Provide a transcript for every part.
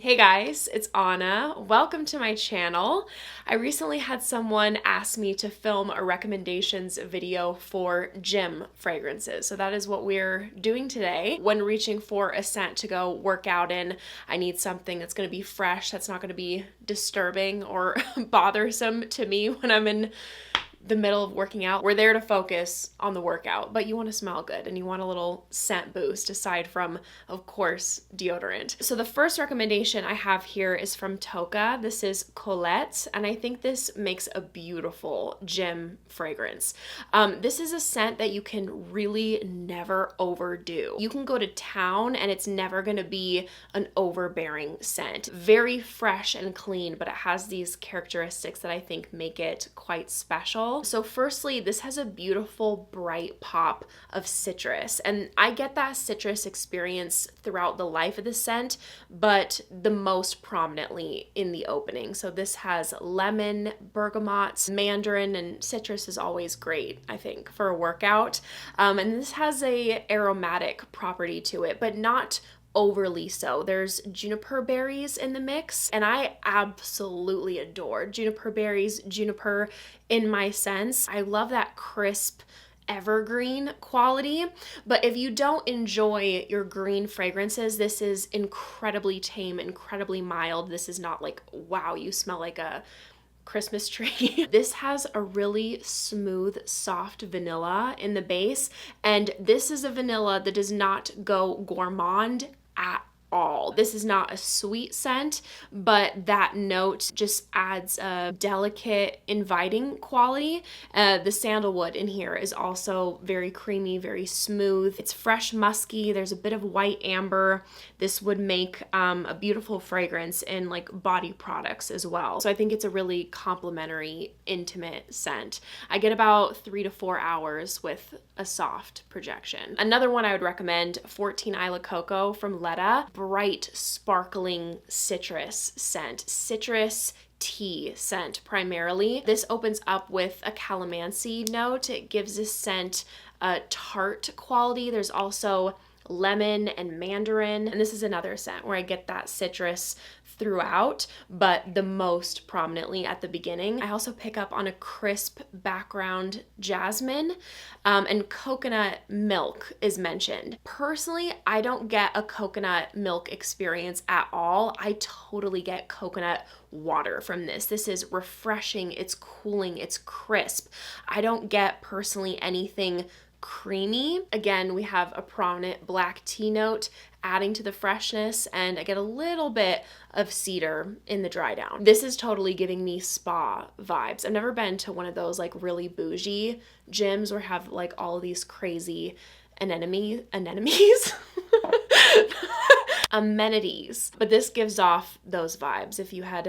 Hey guys, it's Ah-nuh. Welcome to my channel. I recently had someone ask me to film a recommendations video for gym fragrances. So that is what we're doing today. When reaching for a scent to go work out in, I need something that's going to be fresh, that's not going to be disturbing or bothersome to me when I'm in the middle of working out. We're there to focus on the workout, but you want to smell good and you want a little scent boost aside from, of course, deodorant. So the first recommendation I have here is from Tocca. This is Colette, and I think this makes a beautiful gym fragrance. This is a scent that you can really never overdo. You can go to town and it's never going to be an overbearing scent. Very fresh and clean, but it has these characteristics that I think make it quite special. So firstly, this has a beautiful bright pop of citrus, and I get that citrus experience throughout the life of the scent, but the most prominently in the opening. So this has lemon, bergamot, mandarin, and citrus is always great, I think, for a workout. And this has a aromatic property to it, but not overly so. There's juniper berries in the mix, and I absolutely adore juniper berries, juniper in my sense. I love that crisp evergreen quality, but if you don't enjoy your green fragrances, this is incredibly tame, incredibly mild. This is not like, wow, you smell like a Christmas tree. This has a really smooth, soft vanilla in the base, and this is a vanilla that does not go gourmand at all. This is not a sweet scent, but that note just adds a delicate, inviting quality. The sandalwood in here is also very creamy, very smooth. It's fresh, musky. There's a bit of white amber. This would make a beautiful fragrance in like body products as well. So I think it's a really complimentary, intimate scent. I get about 3 to 4 hours with a soft projection. Another one I would recommend, 14 Isla Coco from Ledda. Bright, sparkling citrus scent. Citrus tea scent primarily. This opens up with a calamansi note. It gives this scent a tart quality. There's also lemon and mandarin, and this is another scent where I get that citrus throughout, but the most prominently at the beginning. I also pick up on a crisp background jasmine, and coconut milk is mentioned. Personally, I don't get a coconut milk experience at all. I totally get coconut water from this. This is refreshing, it's cooling, it's crisp. I don't get personally anything creamy. Again, we have a prominent black tea note adding to the freshness, and I get a little bit of cedar in the dry down. This is totally giving me spa vibes. I've never been to one of those like really bougie gyms or have like all of these crazy anemones amenities, but this gives off those vibes if you had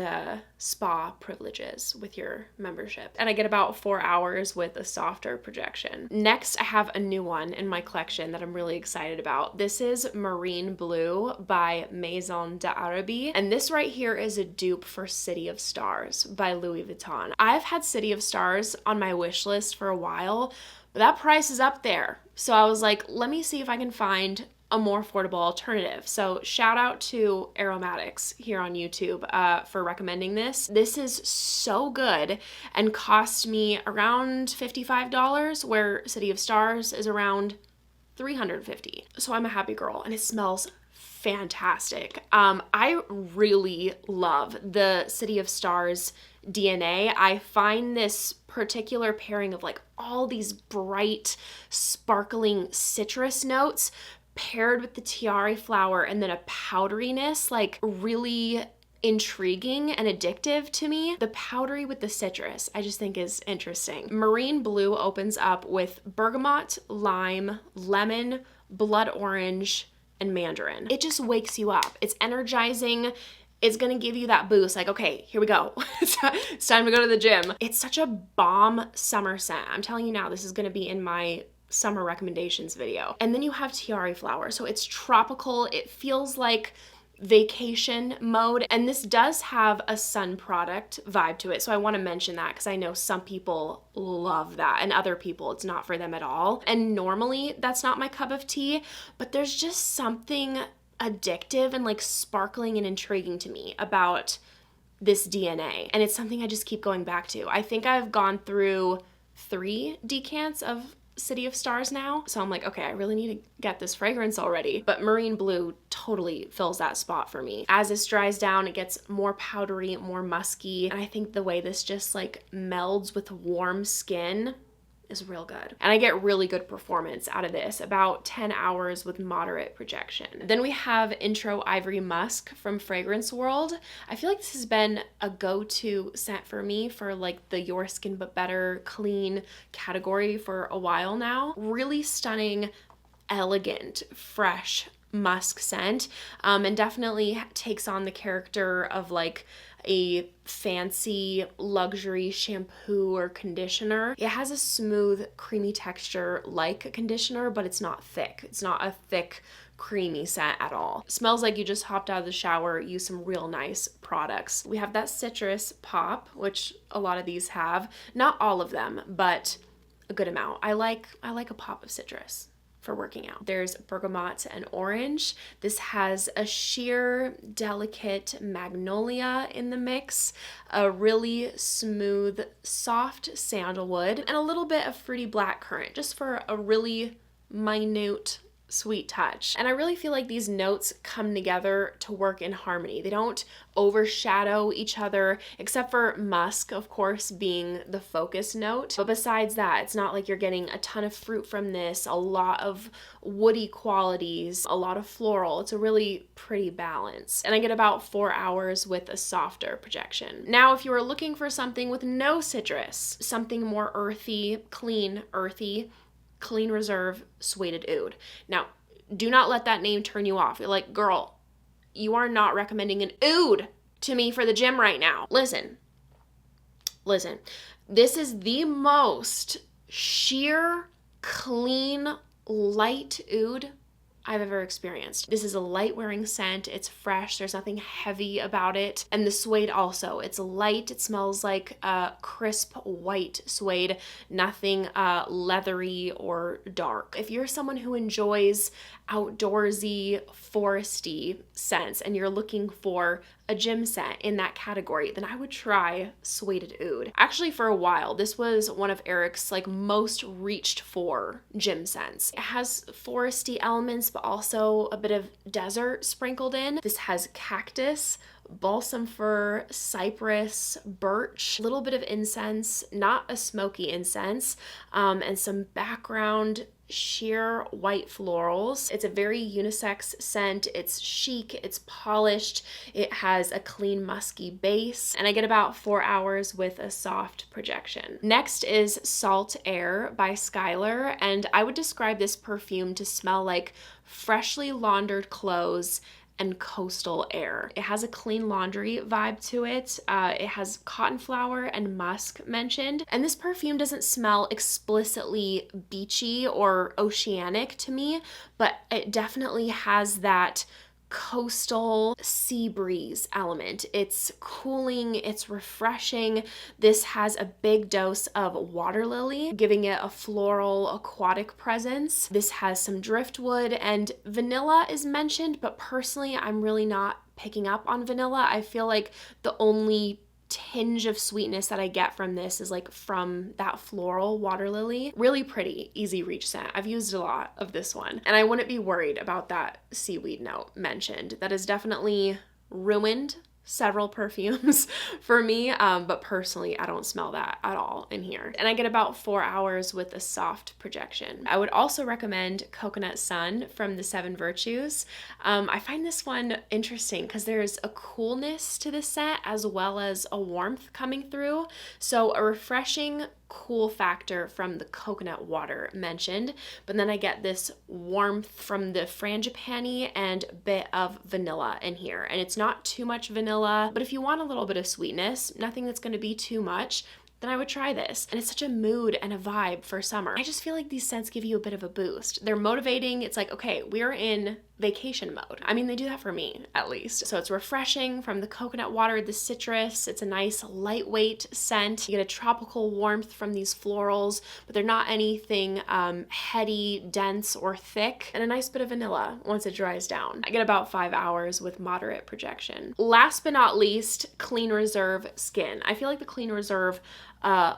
spa privileges with your membership. And I get about 4 hours with a softer projection. Next, I have a new one in my collection that I'm really excited about. This is Marine Blue by Maison d'Arabie, and this right here is a dupe for City of Stars by Louis Vuitton. I've had City of Stars on my wish list for a while, but that price is up there. So I was like, let me see if I can find a more affordable alternative. So shout out to Aromatics here on YouTube for recommending this. This is so good and cost me around $55, where City of Stars is around $350. So I'm a happy girl, and it smells fantastic. I really love the City of Stars DNA. I find this particular pairing of like all these bright, sparkling citrus notes paired with the tiare flower and then a powderiness, like really intriguing and addictive to me. The powdery with the citrus, I just think is interesting. Marine Blue opens up with bergamot, lime, lemon, blood orange, and mandarin. It just wakes you up. It's energizing. It's gonna give you that boost, like, okay, here we go. It's time to go to the gym. It's such a bomb summer scent. I'm telling you now, this is gonna be in my summer recommendations video. And then you have tiare flower. So it's tropical. It feels like vacation mode, and this does have a sun product vibe to it, so I want to mention that because I know some people love that and other people it's not for them at all. And normally that's not my cup of tea, but there's just something addictive and like sparkling and intriguing to me about this DNA. And it's something I just keep going back to. I think I've gone through 3 decants of City of Stars now. So I'm like, okay, I really need to get this fragrance already. But Marine Blue totally fills that spot for me. As this dries down, it gets more powdery, more musky. And I think the way this just like melds with warm skin is real good. And I get really good performance out of this, about 10 hours with moderate projection. Then we have Intro Ivory Musk from Fragrance World. I feel like this has been a go-to scent for me for like the Your Skin But Better clean category for a while now. Really stunning, elegant, fresh musk scent, and definitely takes on the character of like a fancy luxury shampoo or conditioner. It has a smooth, creamy texture like a conditioner, but it's not thick. It's not a thick, creamy scent at all. It smells like you just hopped out of the shower, used some real nice products. We have that citrus pop, which a lot of these have. Not all of them, but a good amount. I like a pop of citrus for working out. There's bergamot and orange. This has a sheer, delicate magnolia in the mix, a really smooth, soft sandalwood, and a little bit of fruity blackcurrant, just for a really minute, sweet touch. And I really feel like these notes come together to work in harmony. They don't overshadow each other, except for musk, of course, being the focus note. But besides that, it's not like you're getting a ton of fruit from this, a lot of woody qualities, a lot of floral. It's a really pretty balance. And I get about 4 hours with a softer projection. Now, if you are looking for something with no citrus, something more earthy, clean reserve Sueded Oud. Now, do not let that name turn you off. You're like, girl, you are not recommending an oud to me for the gym right now. Listen. This is the most sheer, clean, light oud I've ever experienced. This is a light wearing scent. It's fresh. There's nothing heavy about it. And the suede also. It's light. It smells like crisp white suede. Nothing leathery or dark. If you're someone who enjoys outdoorsy, foresty scents and you're looking for a gym scent in that category, then I would try Sueded Oud. Actually, for a while, this was one of Eric's like most reached for gym scents. It has foresty elements, but also a bit of desert sprinkled in. This has cactus, balsam fir, cypress, birch, a little bit of incense, not a smoky incense, and some background sheer white florals. It's a very unisex scent. It's chic, it's polished, it has a clean musky base, and I get about 4 hours with a soft projection. Next is Salt Air by Skylar, and I would describe this perfume to smell like freshly laundered clothes and coastal air. It has a clean laundry vibe to it. It has cotton flower and musk mentioned. And this perfume doesn't smell explicitly beachy or oceanic to me, but it definitely has that coastal sea breeze element. It's cooling, it's refreshing. This has a big dose of water lily, giving it a floral aquatic presence. This has some driftwood, and vanilla is mentioned, but personally I'm really not picking up on vanilla. I feel like the only tinge of sweetness that I get from this is like from that floral water lily. Really pretty, easy reach scent. I've used a lot of this one, and I wouldn't be worried about that seaweed note mentioned. That has definitely ruined several perfumes for me, but personally I don't smell that at all in here. And I get about 4 hours with a soft projection. I would also recommend Coconut Sun from the 7 Virtues. I find this one interesting because there's a coolness to the scent as well as a warmth coming through. So a refreshing cool factor from the coconut water mentioned, but then I get this warmth from the frangipani and a bit of vanilla in here. And it's not too much vanilla, but if you want a little bit of sweetness, nothing that's going to be too much, then I would try this. And it's such a mood and a vibe for summer. I just feel like these scents give you a bit of a boost. They're motivating. It's like, okay, we're in vacation mode. I mean, they do that for me, at least. So it's refreshing from the coconut water, the citrus. It's a nice lightweight scent. You get a tropical warmth from these florals, but they're not anything heady, dense, or thick. And a nice bit of vanilla once it dries down. I get about 5 hours with moderate projection. Last but not least, Clean Reserve Skin. I feel like the Clean Reserve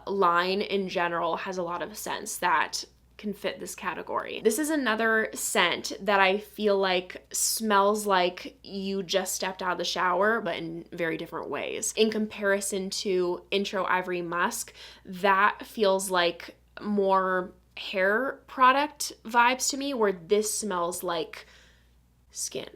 line in general has a lot of scents that can fit this category. This is another scent that I feel like smells like you just stepped out of the shower, but in very different ways. In comparison to Intro Ivory Musk, that feels like more hair product vibes to me, where this smells like skin.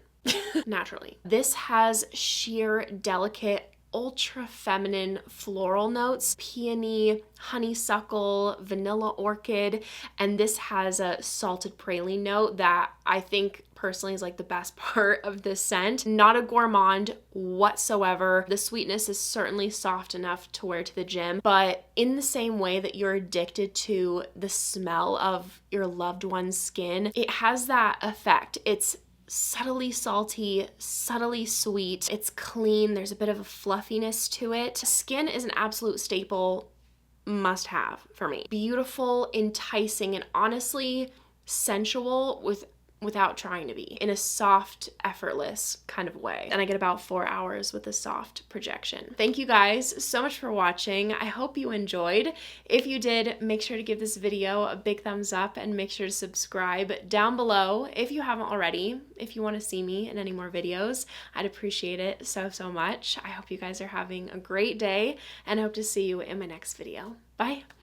Naturally. This has sheer, delicate, ultra feminine floral notes, peony, honeysuckle, vanilla orchid, and this has a salted praline note that I think personally is like the best part of this scent. Not a gourmand whatsoever. The sweetness is certainly soft enough to wear to the gym, but in the same way that you're addicted to the smell of your loved one's skin, it has that effect. It's subtly salty, subtly sweet. It's clean. There's a bit of a fluffiness to it. Skin is an absolute staple, must have for me. Beautiful, enticing, and honestly sensual without trying to be, in a soft, effortless kind of way. And I get about 4 hours with a soft projection. Thank you guys so much for watching. I hope you enjoyed. If you did, make sure to give this video a big thumbs up and make sure to subscribe down below if you haven't already. If you want to see me in any more videos, I'd appreciate it so much. I hope you guys are having a great day and hope to see you in my next video. Bye.